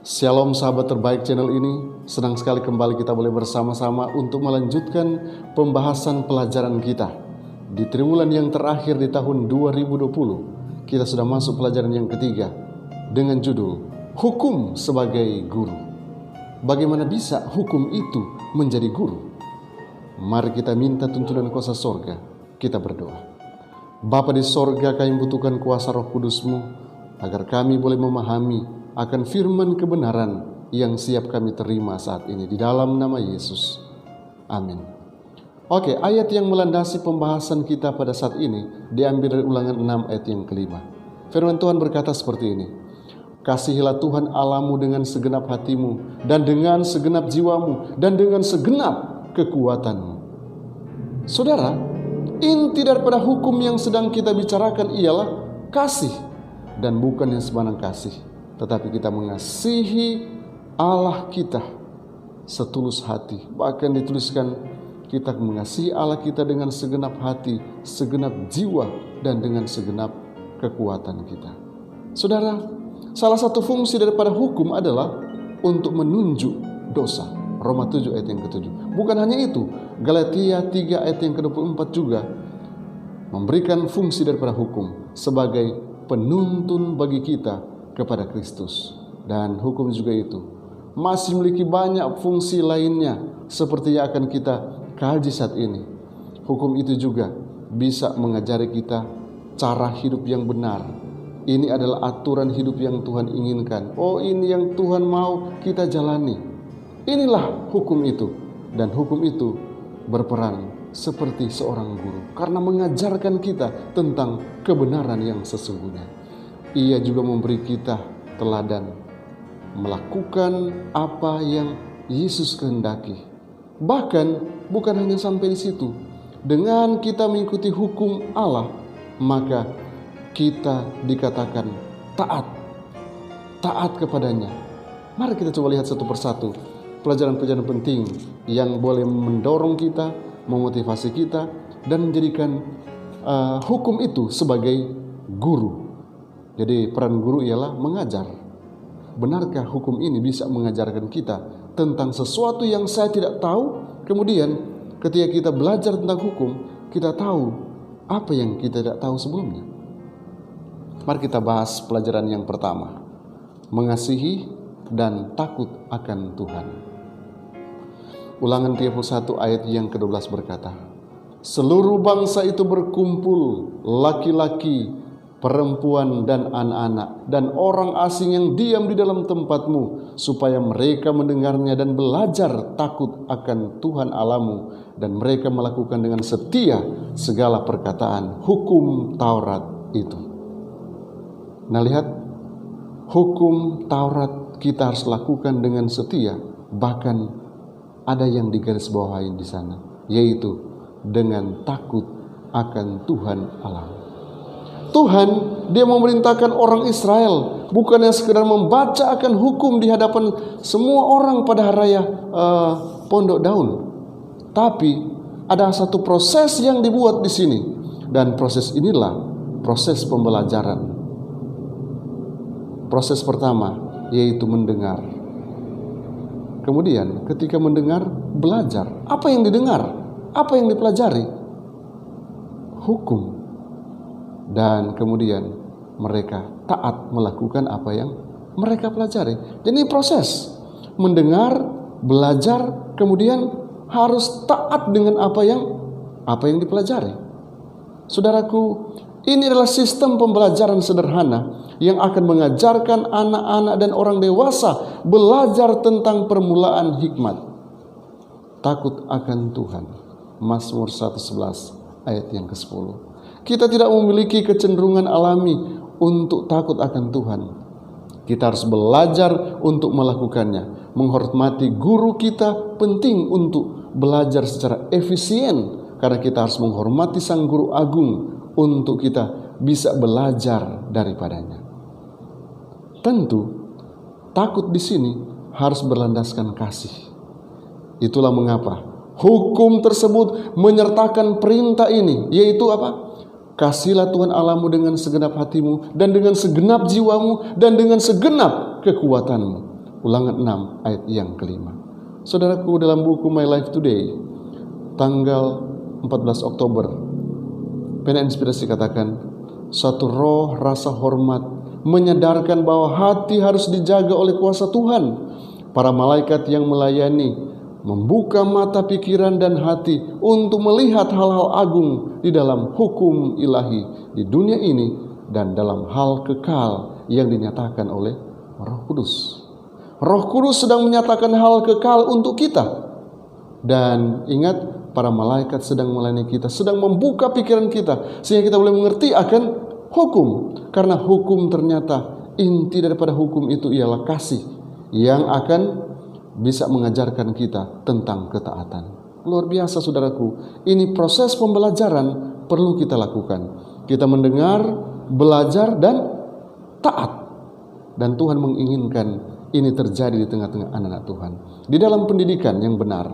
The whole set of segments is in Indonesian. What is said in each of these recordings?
Shalom sahabat terbaik channel ini, senang sekali kembali kita boleh bersama-sama untuk melanjutkan pembahasan pelajaran kita. Di triwulan yang terakhir di tahun 2020, kita sudah masuk pelajaran yang ketiga dengan judul Hukum sebagai Guru. Bagaimana bisa hukum itu menjadi guru? Mari kita minta tuntunan kuasa sorga, kita berdoa. Bapa di sorga, kami butuhkan kuasa Roh Kudus-Mu agar kami boleh memahami akan firman kebenaran yang siap kami terima saat ini di dalam nama Yesus. Amin. Oke, ayat yang melandasi pembahasan kita pada saat ini diambil dari Ulangan 6 ayat yang kelima. Firman Tuhan berkata seperti ini. Kasihilah Tuhan Allahmu dengan segenap hatimu dan dengan segenap jiwamu dan dengan segenap kekuatanmu. Saudara, inti daripada hukum yang sedang kita bicarakan ialah kasih, dan bukan yang sembarang kasih, tetapi kita mengasihi Allah kita setulus hati. Bahkan dituliskan kita mengasihi Allah kita dengan segenap hati, segenap jiwa, dan dengan segenap kekuatan kita. Saudara, salah satu fungsi daripada hukum adalah untuk menunjuk dosa. Roma 7 ayat yang ke-7. Bukan hanya itu, Galatia 3 ayat yang ke-24 juga memberikan fungsi daripada hukum sebagai penuntun bagi kita kepada Kristus. Dan hukum juga itu masih memiliki banyak fungsi lainnya seperti yang akan kita kaji saat ini. Hukum itu juga bisa mengajari kita cara hidup yang benar. Ini adalah aturan hidup yang Tuhan inginkan. Oh, ini yang Tuhan mau kita jalani. Inilah hukum itu. Dan hukum itu berperan seperti seorang guru karena mengajarkan kita tentang kebenaran yang sesungguhnya. Ia juga memberi kita teladan melakukan apa yang Yesus kehendaki. Bahkan bukan hanya sampai di situ. Dengan kita mengikuti hukum Allah, maka kita dikatakan taat kepadanya. Mari kita coba lihat satu persatu pelajaran-pelajaran penting yang boleh mendorong kita, memotivasi kita, dan menjadikan hukum itu sebagai guru. Jadi peran guru ialah mengajar. Benarkah hukum ini bisa mengajarkan kita tentang sesuatu yang saya tidak tahu? Kemudian ketika kita belajar tentang hukum, kita tahu apa yang kita tidak tahu sebelumnya. Mari kita bahas pelajaran yang pertama. Mengasihi dan takut akan Tuhan. Ulangan 31 ayat yang ke-12 berkata, seluruh bangsa itu berkumpul, laki-laki, perempuan dan anak-anak, dan orang asing yang diam di dalam tempatmu, supaya mereka mendengarnya dan belajar takut akan Tuhan Allahmu, dan mereka melakukan dengan setia segala perkataan hukum Taurat itu. Nah, lihat, hukum Taurat kita harus lakukan dengan setia, bahkan ada yang digarisbawahi di sana, yaitu dengan takut akan Tuhan Allah. Tuhan, dia memerintahkan orang Israel bukannya sekedar membaca akan hukum di hadapan semua orang pada hari raya Pondok Daun, tapi ada satu proses yang dibuat di sini, dan proses inilah proses pembelajaran. Proses pertama yaitu mendengar. Kemudian ketika mendengar, belajar. Apa yang didengar? Apa yang dipelajari? Hukum. Dan kemudian mereka taat melakukan apa yang mereka pelajari. Jadi proses mendengar, belajar, kemudian harus taat dengan apa yang dipelajari. Saudaraku, ini adalah sistem pembelajaran sederhana yang akan mengajarkan anak-anak dan orang dewasa belajar tentang permulaan hikmat. Takut akan Tuhan. Mazmur 111 ayat yang ke-10. Kita tidak memiliki kecenderungan alami untuk takut akan Tuhan. Kita harus belajar untuk melakukannya. Menghormati guru kita penting untuk belajar secara efisien, karena kita harus menghormati sang guru agung untuk kita bisa belajar daripadanya. Tentu, takut di sini harus berlandaskan kasih. Itulah mengapa hukum tersebut menyertakan perintah ini, yaitu apa? Kasihilah Tuhan Allahmu dengan segenap hatimu dan dengan segenap jiwamu dan dengan segenap kekuatanmu. Ulangan 6 ayat yang kelima. Saudaraku, dalam buku My Life Today tanggal 14 Oktober, Pena Inspirasi katakan, suatu roh rasa hormat menyadarkan bahwa hati harus dijaga oleh kuasa Tuhan. Para malaikat yang melayani membuka mata pikiran dan hati untuk melihat hal-hal agung di dalam hukum ilahi di dunia ini dan dalam hal kekal yang dinyatakan oleh Roh Kudus. Roh Kudus sedang menyatakan hal kekal untuk kita. Dan ingat, para malaikat sedang melayani kita, sedang membuka pikiran kita sehingga kita boleh mengerti akan hukum. Karena hukum ternyata inti daripada hukum itu ialah kasih yang akan bisa mengajarkan kita tentang ketaatan. Luar biasa saudaraku, ini proses pembelajaran perlu kita lakukan. Kita mendengar, belajar, dan taat. Dan Tuhan menginginkan ini terjadi di tengah-tengah anak-anak Tuhan. Di dalam pendidikan yang benar,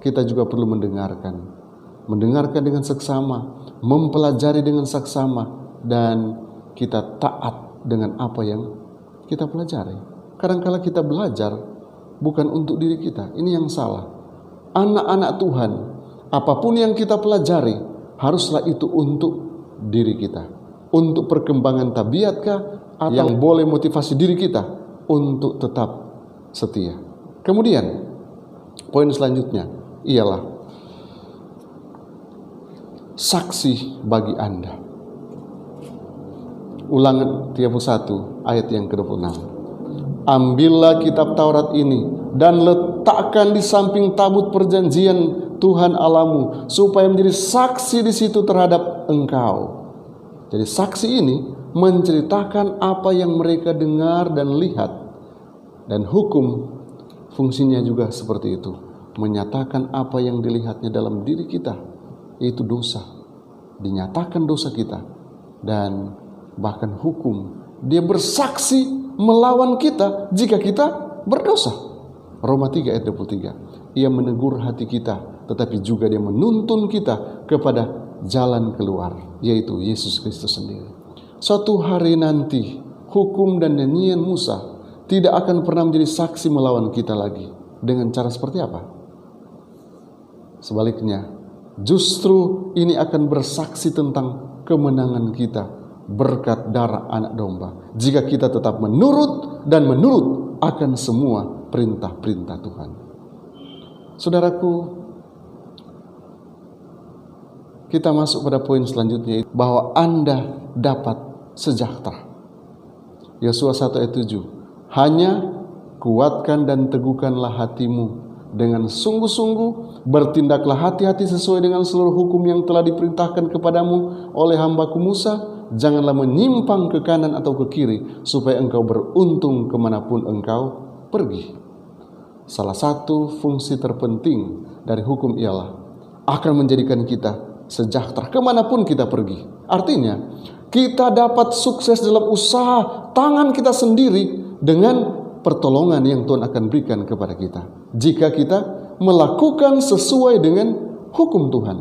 kita juga perlu mendengarkan dengan seksama, mempelajari dengan seksama, dan kita taat dengan apa yang kita pelajari. Kadang-kala kita belajar bukan untuk diri kita, ini yang salah. Anak-anak Tuhan, apapun yang kita pelajari, haruslah itu untuk diri kita, untuk perkembangan tabiatkah, atau yang boleh motivasi diri kita untuk tetap setia. Kemudian poin selanjutnya ialah saksi bagi Anda. Ulangan 31 ayat yang ke-26. Ambillah kitab Taurat ini dan letakkan di samping tabut perjanjian Tuhan Allahmu, supaya menjadi saksi di situ terhadap engkau. Jadi saksi ini menceritakan apa yang mereka dengar dan lihat. Dan hukum fungsinya juga seperti itu, menyatakan apa yang dilihatnya dalam diri kita, yaitu dosa. Dinyatakan dosa kita. Dan bahkan hukum, dia bersaksi melawan kita jika kita berdosa. Roma 3 ayat 23. Ia menegur hati kita, tetapi juga dia menuntun kita kepada jalan keluar, yaitu Yesus Kristus sendiri. Suatu hari nanti, hukum dan nyanyian Musa tidak akan pernah menjadi saksi melawan kita lagi. Dengan cara seperti apa? Sebaliknya, justru ini akan bersaksi tentang kemenangan kita berkat darah anak domba, jika kita tetap menurut akan semua perintah-perintah Tuhan. Saudaraku, kita masuk pada poin selanjutnya, bahwa Anda dapat sejahtera. Yosua 1 ayat 7. Hanya kuatkan dan teguhkanlah hatimu dengan sungguh-sungguh, bertindaklah hati-hati sesuai dengan seluruh hukum yang telah diperintahkan kepadamu oleh hambaku Musa. Janganlah menyimpang ke kanan atau ke kiri, supaya engkau beruntung kemanapun engkau pergi. Salah satu fungsi terpenting dari hukum ialah akan menjadikan kita sejahtera kemanapun kita pergi. Artinya, kita dapat sukses dalam usaha tangan kita sendiri dengan pertolongan yang Tuhan akan berikan kepada kita, jika kita melakukan sesuai dengan hukum Tuhan.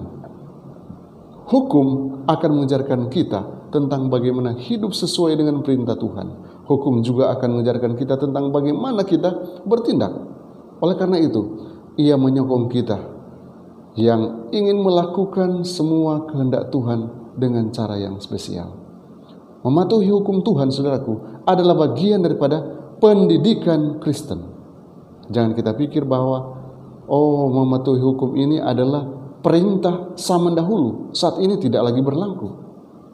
Hukum akan mengajarkan kita tentang bagaimana hidup sesuai dengan perintah Tuhan. Hukum juga akan mengajarkan kita tentang bagaimana kita bertindak. Oleh karena itu, ia menyokong kita yang ingin melakukan semua kehendak Tuhan dengan cara yang spesial. Mematuhi hukum Tuhan, saudaraku, adalah bagian daripada pendidikan Kristen. Jangan kita pikir bahwa mematuhi hukum ini adalah perintah zaman dahulu, saat ini tidak lagi berlaku.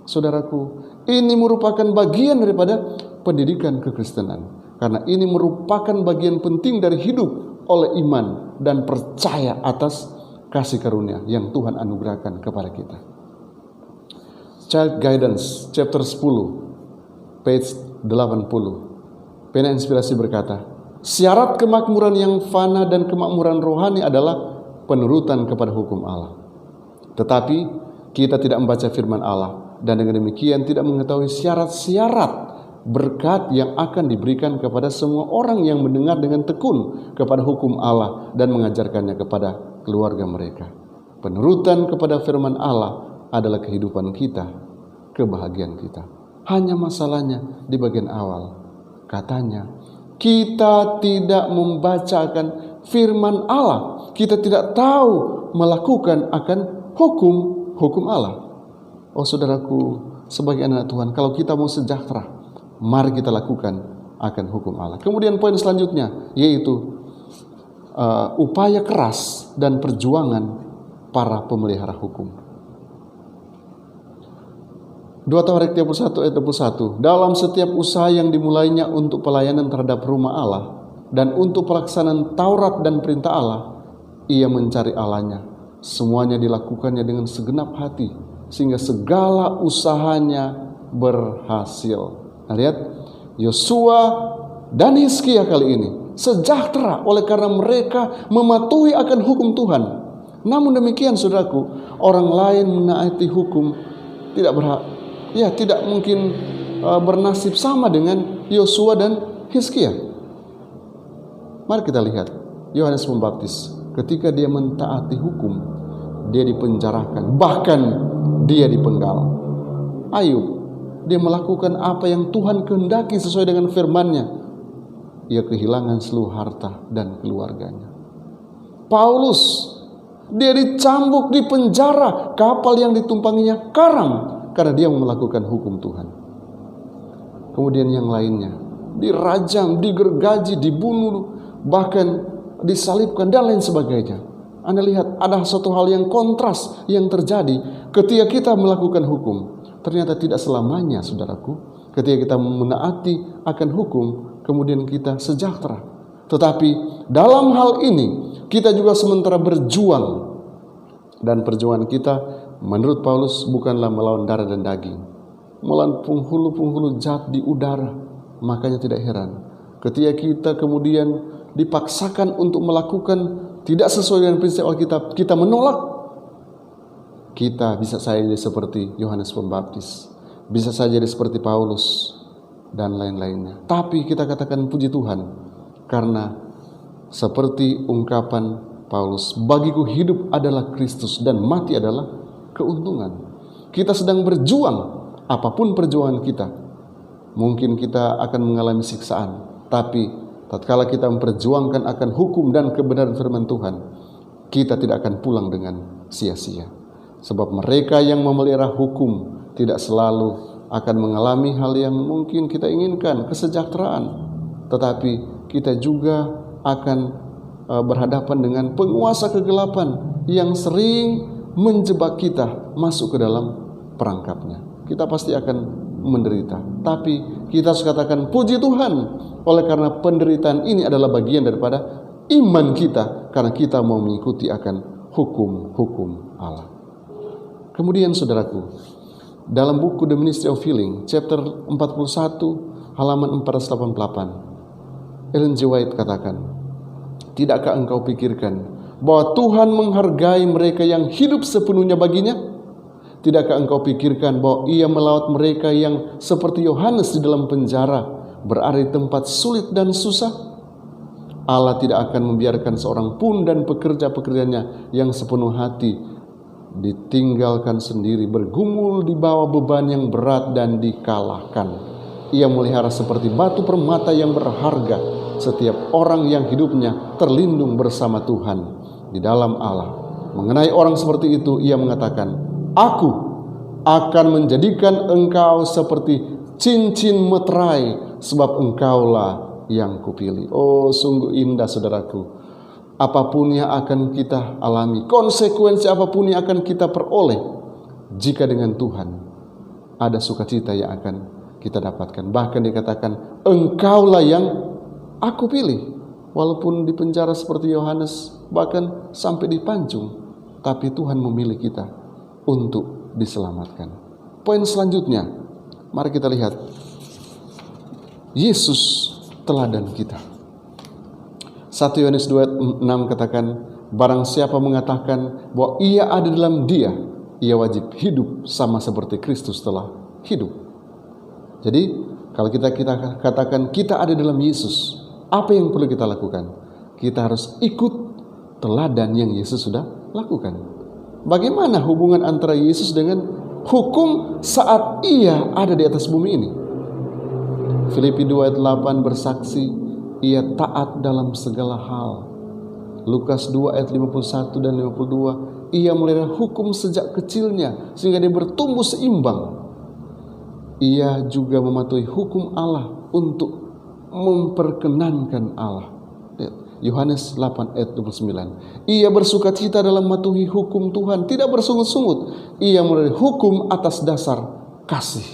Saudaraku, ini merupakan bagian daripada pendidikan kekristenan, karena ini merupakan bagian penting dari hidup oleh iman dan percaya atas kasih karunia yang Tuhan anugerahkan kepada kita. Child Guidance chapter 10 page 80. Pena Inspirasi berkata, syarat kemakmuran yang fana dan kemakmuran rohani adalah penurutan kepada hukum Allah. Tetapi kita tidak membaca firman Allah, dan dengan demikian tidak mengetahui syarat-syarat berkat yang akan diberikan kepada semua orang yang mendengar dengan tekun kepada hukum Allah dan mengajarkannya kepada keluarga mereka. Penurutan kepada firman Allah adalah kehidupan kita, kebahagiaan kita. Hanya masalahnya di bagian awal. Katanya, kita tidak membacakan firman Allah, kita tidak tahu melakukan akan hukum Allah. Oh saudaraku, sebagai anak Tuhan, kalau kita mau sejahtera, mari kita lakukan akan hukum Allah. Kemudian poin selanjutnya yaitu upaya keras dan perjuangan para pemelihara hukum. 2 Tawarik 31 ayat 21, dalam setiap usaha yang dimulainya untuk pelayanan terhadap rumah Allah dan untuk pelaksanaan Taurat dan perintah Allah, ia mencari Allahnya. Semuanya dilakukannya dengan segenap hati, sehingga segala usahanya berhasil. Nah, lihat, Yosua dan Hizkia kali ini sejahtera oleh karena mereka mematuhi akan hukum Tuhan. Namun demikian saudaraku, orang lain menaati hukum tidak mungkin bernasib sama dengan Yosua dan Hizkia. Mari kita lihat Yohanes Pembaptis, ketika dia mentaati hukum, dia dipenjarakan, bahkan dia dipenggal. Ayub, dia melakukan apa yang Tuhan kehendaki sesuai dengan firman-Nya. Ia kehilangan seluruh harta dan keluarganya. Paulus, dia dicambuk, di penjara, kapal yang ditumpanginya karam karena dia melakukan hukum Tuhan. Kemudian yang lainnya dirajam, digergaji, dibunuh, bahkan disalibkan dan lain sebagainya. Anda lihat ada satu hal yang kontras yang terjadi ketika kita melakukan hukum. Ternyata tidak selamanya saudaraku, ketika kita menaati akan hukum kemudian kita sejahtera. Tetapi dalam hal ini kita juga sementara berjuang, dan perjuangan kita menurut Paulus bukanlah melawan darah dan daging, melawan penghulu-penghulu jahat di udara. Makanya tidak heran ketika kita kemudian dipaksakan untuk melakukan tidak sesuai dengan prinsip Alkitab, kita menolak. Kita bisa saja seperti Yohanes Pembaptis, bisa saja seperti Paulus dan lain-lainnya. Tapi kita katakan puji Tuhan, karena seperti ungkapan Paulus, bagiku hidup adalah Kristus dan mati adalah keuntungan. Kita sedang berjuang, apapun perjuangan kita. Mungkin kita akan mengalami siksaan, tapi tatkala kita memperjuangkan akan hukum dan kebenaran firman Tuhan, kita tidak akan pulang dengan sia-sia. Sebab mereka yang memelihara hukum tidak selalu akan mengalami hal yang mungkin kita inginkan, kesejahteraan. Tetapi kita juga akan berhadapan dengan penguasa kegelapan yang sering menjebak kita masuk ke dalam perangkapnya. Kita pasti akan menderita. Tapi kita harus katakan puji Tuhan, oleh karena penderitaan ini adalah bagian daripada iman kita, karena kita mau mengikuti akan hukum-hukum Allah. Kemudian saudaraku, dalam buku The Ministry of Healing, chapter 41, halaman 488, Ellen G. White katakan, tidakkah engkau pikirkan bahwa Tuhan menghargai mereka yang hidup sepenuhnya baginya? Tidakkah engkau pikirkan bahwa ia melawat mereka yang seperti Yohanes di dalam penjara, berada di tempat sulit dan susah? Allah tidak akan membiarkan seorang pun dan pekerja-pekerjanya yang sepenuh hati ditinggalkan sendiri, bergumul di bawah beban yang berat dan dikalahkan. Ia melihara seperti batu permata yang berharga setiap orang yang hidupnya terlindung bersama Tuhan di dalam Allah. Mengenai orang seperti itu, ia mengatakan, aku akan menjadikan engkau seperti cincin meterai, sebab engkaulah yang kupilih. Oh, sungguh indah saudaraku. Apapun yang akan kita alami, konsekuensi apapun yang akan kita peroleh, jika dengan Tuhan ada sukacita yang akan kita dapatkan. Bahkan dikatakan, engkaulah yang aku pilih. Walaupun di penjara seperti Yohanes, bahkan sampai dipancung, tapi Tuhan memilih kita untuk diselamatkan. Poin selanjutnya, mari kita lihat Yesus teladan kita. 1 Yohanes 2:6 katakan, barang siapa mengatakan bahwa ia ada dalam Dia, ia wajib hidup sama seperti Kristus telah hidup. Jadi kalau kita katakan kita ada dalam Yesus, apa yang perlu kita lakukan? Kita harus ikut teladan yang Yesus sudah lakukan. Bagaimana hubungan antara Yesus dengan hukum saat ia ada di atas bumi ini? Filipi 2:8 bersaksi, ia taat dalam segala hal. Lukas 2 ayat 51 dan 52, ia melihara hukum sejak kecilnya sehingga dia bertumbuh seimbang. Ia juga mematuhi hukum Allah untuk memperkenankan Allah. Yohanes 8 ayat 29. Ia bersukacita dalam mematuhi hukum Tuhan, tidak bersungut-sungut. Ia melihara hukum atas dasar kasih.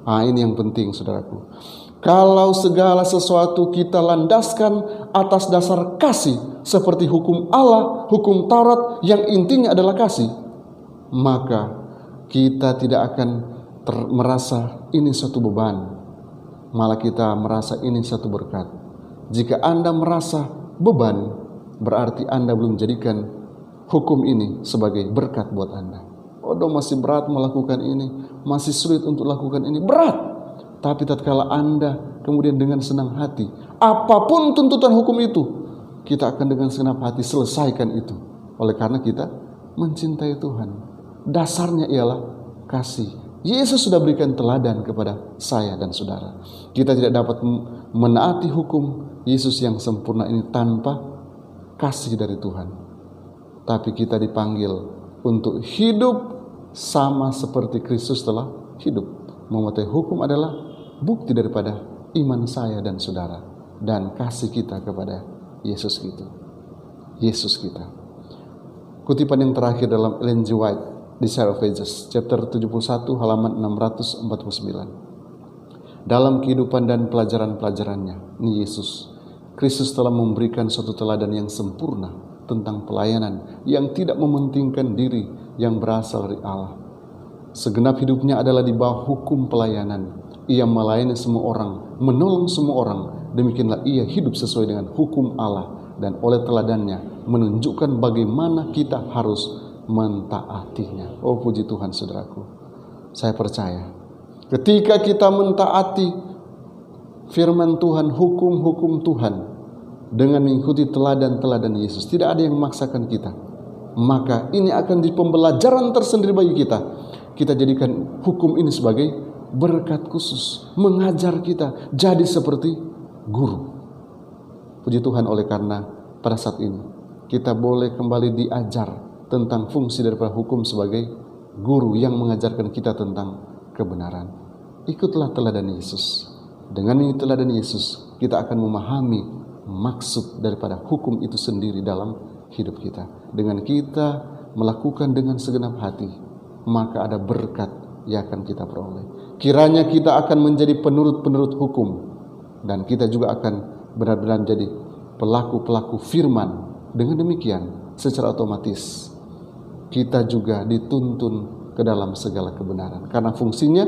Ini yang penting, saudaraku. Kalau segala sesuatu kita landaskan atas dasar kasih, seperti hukum Allah, hukum Taurat yang intinya adalah kasih, maka kita tidak akan merasa ini suatu beban, malah kita merasa ini satu berkat. Jika Anda merasa beban, berarti Anda belum jadikan hukum ini sebagai berkat buat Anda. Masih berat melakukan ini, masih sulit untuk lakukan ini, berat. Tapi tatkala Anda kemudian dengan senang hati, apapun tuntutan hukum itu, kita akan dengan senang hati selesaikan itu. Oleh karena kita mencintai Tuhan. Dasarnya ialah kasih. Yesus sudah berikan teladan kepada saya dan saudara. Kita tidak dapat menaati hukum Yesus yang sempurna ini tanpa kasih dari Tuhan. Tapi kita dipanggil untuk hidup sama seperti Kristus telah hidup. Mematuhi hukum adalah bukti daripada iman saya dan saudara dan kasih kita kepada Yesus itu. Yesus kita. Kutipan yang terakhir dalam Ellen G. White, Desire of Ages, chapter 71 halaman 649. Dalam kehidupan dan pelajaran-pelajarannya, ini Yesus Kristus telah memberikan suatu teladan yang sempurna tentang pelayanan yang tidak mementingkan diri yang berasal dari Allah. Segenap hidupnya adalah di bawah hukum pelayanan. Ia melayani semua orang, menolong semua orang. Demikianlah ia hidup sesuai dengan hukum Allah, dan oleh teladannya menunjukkan bagaimana kita harus mentaatinya. Puji Tuhan, saudaraku. Saya percaya ketika kita mentaati firman Tuhan, hukum-hukum Tuhan, dengan mengikuti teladan-teladan Yesus, tidak ada yang memaksakan kita, maka ini akan jadi pembelajaran tersendiri bagi kita. Kita jadikan hukum ini sebagai berkat khusus, mengajar kita jadi seperti guru. Puji Tuhan, oleh karena pada saat ini kita boleh kembali diajar tentang fungsi daripada hukum sebagai guru yang mengajarkan kita tentang kebenaran. Ikutlah teladan Yesus. Dengan mengikuti teladan Yesus, kita akan memahami maksud daripada hukum itu sendiri dalam hidup kita. Dengan kita melakukan dengan segenap hati, maka ada berkat yang akan kita peroleh. Kiranya kita akan menjadi penurut-penurut hukum, dan kita juga akan benar-benar menjadi pelaku-pelaku firman. Dengan demikian, secara otomatis kita juga dituntun ke dalam segala kebenaran, karena fungsinya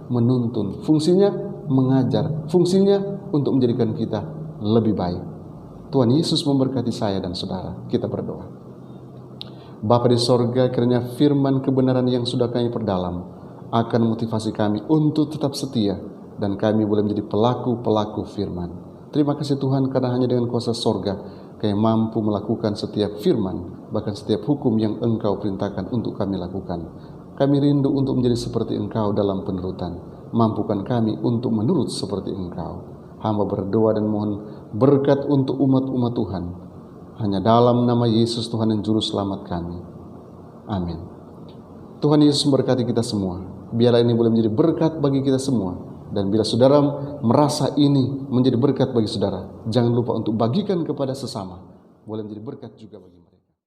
menuntun, fungsinya mengajar, fungsinya untuk menjadikan kita lebih baik. Tuhan Yesus memberkati saya dan saudara. Kita berdoa. Bapa di sorga, kiranya firman kebenaran yang sudah kami perdalam akan motivasi kami untuk tetap setia, dan kami boleh menjadi pelaku-pelaku firman. Terima kasih Tuhan, karena hanya dengan kuasa sorga kami mampu melakukan setiap firman, bahkan setiap hukum yang Engkau perintahkan untuk kami lakukan. Kami rindu untuk menjadi seperti Engkau dalam penurutan. Mampukan kami untuk menurut seperti Engkau. Hamba berdoa dan mohon berkat untuk umat-umat Tuhan. Hanya dalam nama Yesus Tuhan dan Juru Selamat kami. Amin. Tuhan Yesus memberkati kita semua. Biarlah ini boleh menjadi berkat bagi kita semua. Dan bila saudara merasa ini menjadi berkat bagi saudara, jangan lupa untuk bagikan kepada sesama. Boleh menjadi berkat juga bagi mereka.